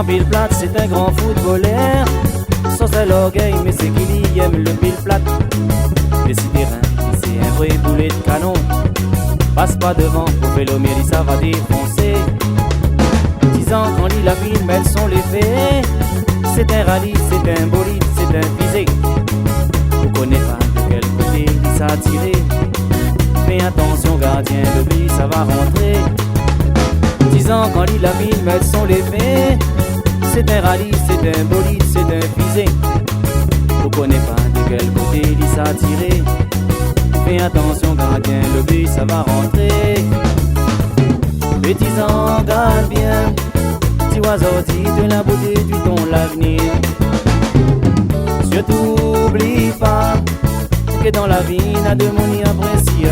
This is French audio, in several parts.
Pile plate, c'est un grand footballeur. Sans seul orgueil, mais c'est qu'il y aime le pile plate. Décidérin, c'est un vrai boulet de canon. Passe pas devant, pour Vélomir, ça va défoncer. 10 ans quand lit la film, elles sont les fées. C'est un rallye, c'est un bolide, c'est un visé. Vous connaissez pas de quel côté il s'est tiré. Fais attention gardien, le but ça va rentrer. 10 ans quand lit la film, elles sont les fées. C'est un rallye, c'est un bolide, c'est un visé. Vous connaissez pas de quel côté il s'est tiré. Fais attention gardien, le but ça va rentrer. Petits ans, garde bien. Petit oiseau, dis de la beauté du ton l'avenir. Surtout oublie pas que dans la vie n'a de mon y apprécie.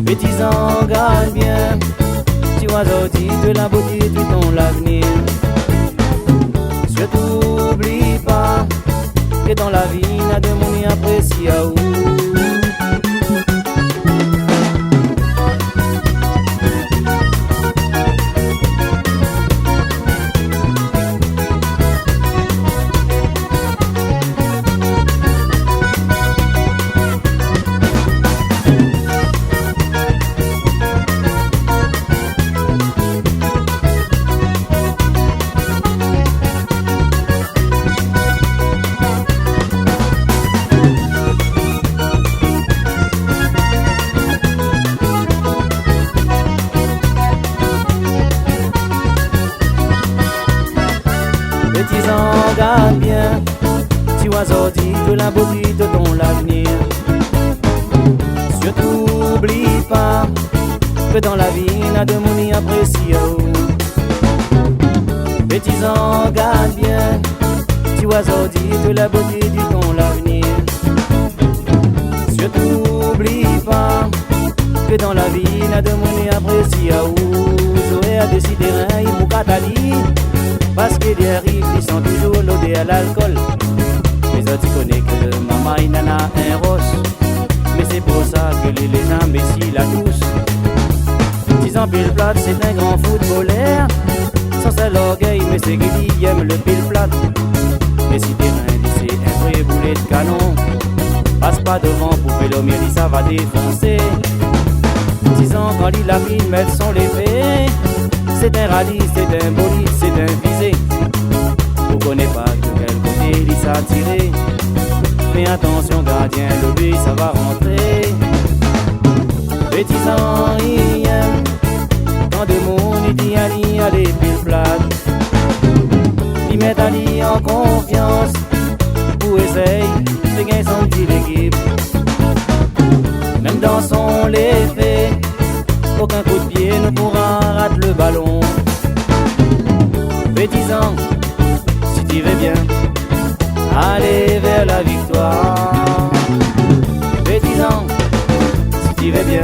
Petits ans, garde bien. Petit oiseau, dis de la beauté du ton l'avenir. Surtout oublie pas que dans la vie n'a de mon y apprécie. Petits ans, garde bien. Petit oiseau, dis de la beauté de ton l'avenir. Surtout oublie pas que dans la vie n'a de mon y apprécie. Petits ans, garde bien. Petit oiseau, dis de la beauté du ton l'avenir. Surtout oublie pas que dans la vie n'a de mon y apprécie. Zoé a décidé rien, il faut catalyse. Parce que des rives ils sont toujours lodés à l'alcool. Les autres ils connaissent que le maman il en a un roche. Mais c'est pour ça que les gens imbéciles la tous. 10 ans pile plate, c'est un grand footballeur. Sans seul orgueil, mais c'est qu'il aime le pile plate. Mais si t'es rien, c'est un vrai boulet de canon. Passe pas devant pour Vélomir, ça va défoncer. 10 ans quand il la filme, elles sont les fées. C'est un rallye, c'est un bolide, c'est un visé. Vous connaissez pas de quel côté il s'est tiré. Fais attention gardien, le but ça va rentrer. Petits ans, il aime. Quand de monde il dit allez pile plate. Il met Ali en confiance. Pour essayer de gagner son petit équipe. Même dans son l'effet, aucun coup de pied ne pourra rater le ballon. Petits ans, si tu veux bien, aller vers la victoire. Petits ans, si tu veux bien,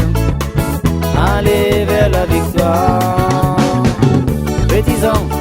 aller vers la victoire. Petits ans.